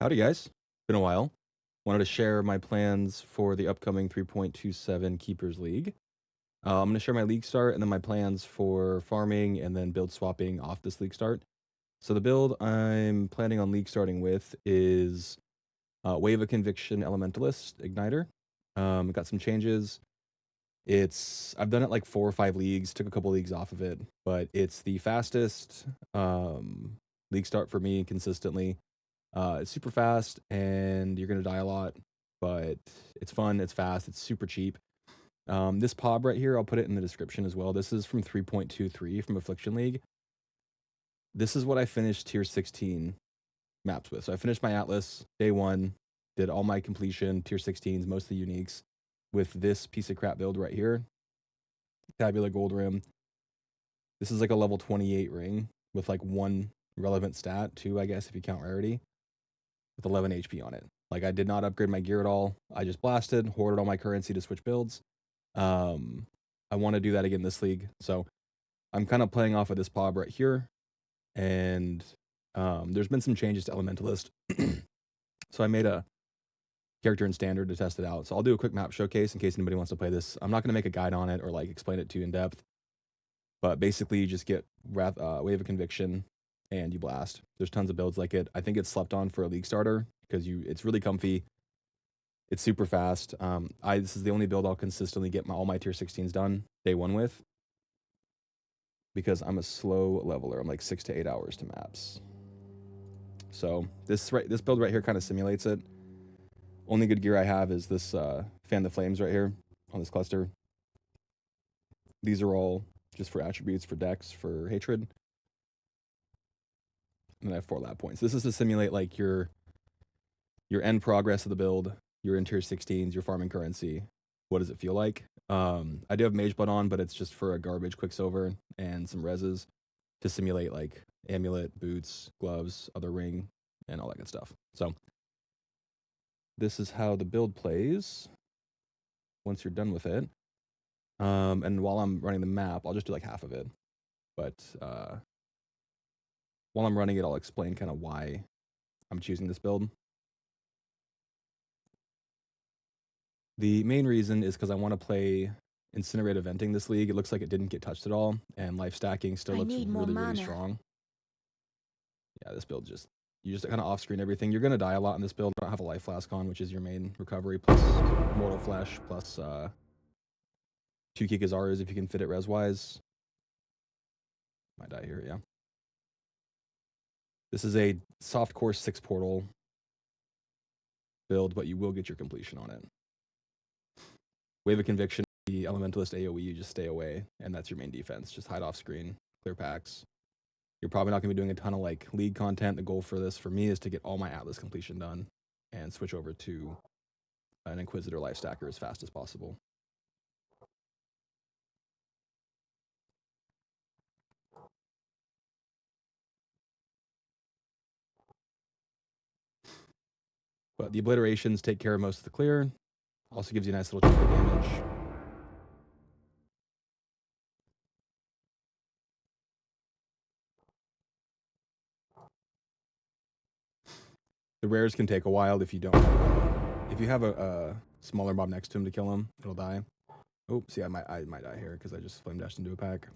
Howdy, guys. Been a while. Wanted to share my plans for the upcoming 3.27 Keepers League. I'm going to share my league start and then my plans for farming and then build swapping off this league start. So the build I'm planning on league starting with is Wave of Conviction Elementalist Igniter. Got some changes. I've done it like 4 or 5 leagues, took a couple leagues off of it, but it's the fastest league start for me consistently. It's super fast and you're gonna die a lot, but it's fun, it's fast, it's super cheap. This POB right here, I'll put it in the description as well. This is from 3.23 from Affliction League. This is what I finished tier 16 maps with. So I finished my Atlas day 1, did all my completion, tier 16s, most of the uniques, with this piece of crap build right here. Tabular Gold Rim. This is like a level 28 ring with like 1 relevant stat, 2 I guess if you count rarity, with 11 HP on it. Like, I did not upgrade my gear at all. I just blasted, hoarded all my currency to switch builds. I want to do that again this league. So I'm kind of playing off of this POB right here. And there's been some changes to Elementalist. So I made a character in Standard to test it out. So I'll do a quick map showcase in case anybody wants to play this. I'm not going to make a guide on it or like explain it too in depth. But basically you just get Wave of Conviction and you blast. There's tons of builds like it. I think it's slept on for a league starter because it's really comfy. It's super fast. This is the only build I'll consistently get all my tier 16s done day 1 with, because I'm a slow leveler. I'm like 6 to 8 hours to maps. So this build right here kind of simulates it. Only good gear I have is this Fan the Flames right here on this cluster. These are all just for attributes, for decks, for hatred. And then I have 4 lab points. This is to simulate like your end progress of the build. You're in tier 16s, you're farming currency. What does it feel like? I do have Mage Blood on, but it's just for a garbage Quicksilver and some reses to simulate like amulet, boots, gloves, other ring, and all that good stuff. So this is how the build plays once you're done with it. And while I'm running the map, I'll just do like half of it. But while I'm running it, I'll explain kind of why I'm choosing this build. The main reason is because I want to play Incinerate Eventing this league. It looks like it didn't get touched at all, and life stacking still looks really strong. Yeah, this build you just kind of off-screen everything. You're going to die a lot in this build. I don't have a life flask on, which is your main recovery, plus Mortal Flesh, plus 2 Kikazarus if you can fit it res-wise. Might die here, yeah. This is a soft core 6 portal build, but you will get your completion on it. Wave of Conviction, the Elementalist AoE, you just stay away, and that's your main defense. Just hide off screen, clear packs. You're probably not going to be doing a ton of like league content. The goal for this, for me, is to get all my Atlas completion done and switch over to an Inquisitor life stacker as fast as possible. But the obliterations take care of most of the clear. Also gives you a nice little chunk of damage. The rares can take a while if you don't if you have a smaller mob next to him to kill him, it'll die. Oh, see, I might die here because I just flame dashed into a pack.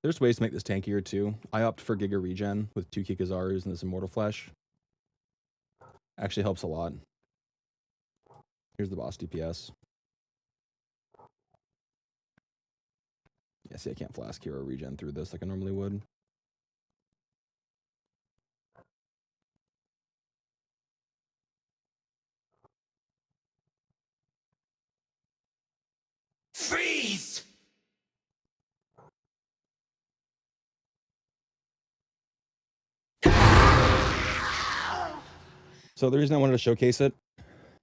There's ways to make this tankier too. I opt for Giga Regen with 2 Kikazarus and this Immortal Flesh. Actually helps a lot. Here's the boss DPS. Yeah, see, I can't flask here or regen through this like I normally would. Freeze! So the reason I wanted to showcase it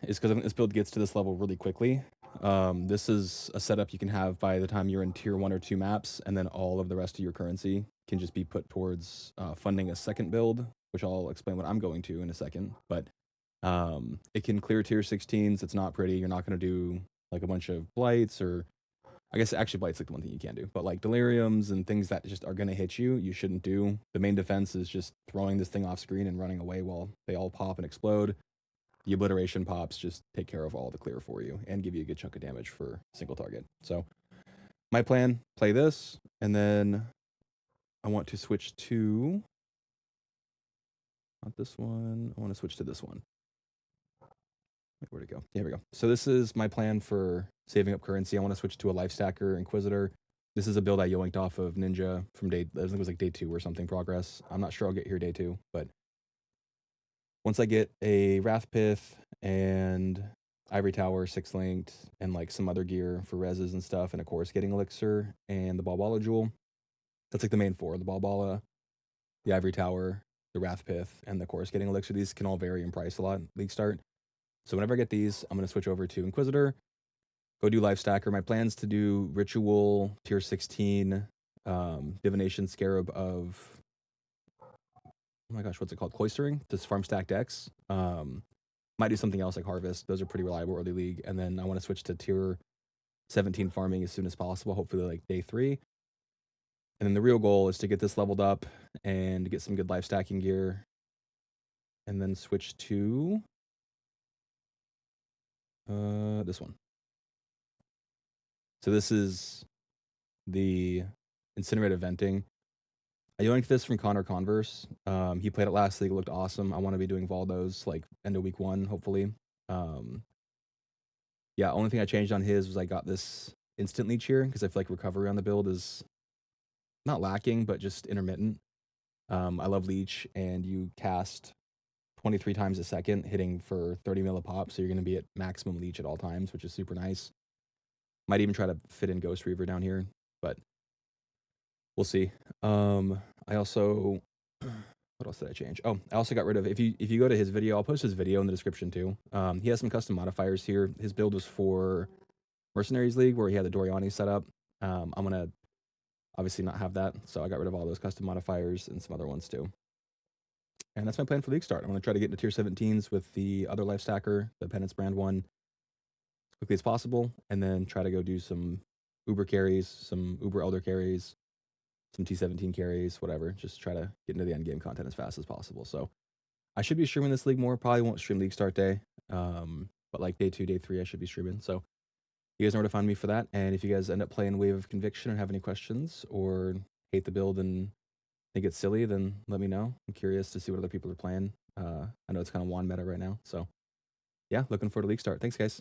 is because I think this build gets to this level really quickly. This is a setup you can have by the time you're in tier 1 or 2 maps, and then all of the rest of your currency can just be put towards funding a second build, which I'll explain what I'm going to in a second. But it can clear tier 16s. It's not pretty. You're not going to do like a bunch of blights or I guess actually Blight's like the one thing you can do, but like deliriums and things that just are gonna hit you, you shouldn't do. The main defense is just throwing this thing off screen and running away while they all pop and explode. The obliteration pops just take care of all the clear for you and give you a good chunk of damage for single target. So my plan, play this, and then I want to switch to not this one. I want to switch to this one. Where'd it go? Here we go. So this is my plan for saving up currency. I want to switch to a life stacker Inquisitor. This is a build I yoinked off of Ninja from I think it was like day 2 or something progress. I'm not sure I'll get here day 2, but once I get a Wrathpith and Ivory Tower 6-linked and like some other gear for reses and stuff, and of course getting Elixir and the Balbala Jewel, that's like the main 4. The Balbala, the Ivory Tower, the Wrathpith, and the course getting Elixir. These can all vary in price a lot, League Start. So whenever I get these, I'm going to switch over to Inquisitor, go do Life Stacker. My plan's to do Ritual, Tier 16, Divination Scarab of, oh my gosh, what's it called? Cloistering, this farm stack decks. Might do something else like Harvest. Those are pretty reliable early league. And then I want to switch to Tier 17 farming as soon as possible, hopefully like day 3. And then the real goal is to get this leveled up and get some good life stacking gear. And then switch to this one. So this is the Incinerated Venting. I yoinked this from Connor Converse. He played it last league, it looked awesome. I want to be doing Valdos like end of week 1, hopefully. Yeah, only thing I changed on his was I got this instant leech here because I feel like recovery on the build is not lacking, but just intermittent. I love leech, and you cast 23 times a second, hitting for 30 mil a pop, so you're going to be at maximum leech at all times, which is super nice. Might even try to fit in Ghost Reaver down here, but we'll see. I also, what else did I change? Oh, I also got rid of, if you go to his video, I'll post his video in the description too. He has some custom modifiers here. His build was for Mercenaries League, where he had the Doriani set up. I'm going to obviously not have that, so I got rid of all those custom modifiers and some other ones too. And that's my plan for League Start. I'm going to try to get into tier 17s with the other life stacker, the Penance brand one, as quickly as possible, and then try to go do some Uber carries, some Uber Elder carries, some T17 carries, whatever. Just try to get into the end game content as fast as possible. So I should be streaming this league more. Probably won't stream League Start day, but like day 2, day 3, I should be streaming. So you guys know where to find me for that. And if you guys end up playing Wave of Conviction and have any questions or hate the build and think it's silly, then let me know. I'm curious to see what other people are playing. I know it's kind of wand meta right now. So yeah, looking forward to League Start. Thanks, guys.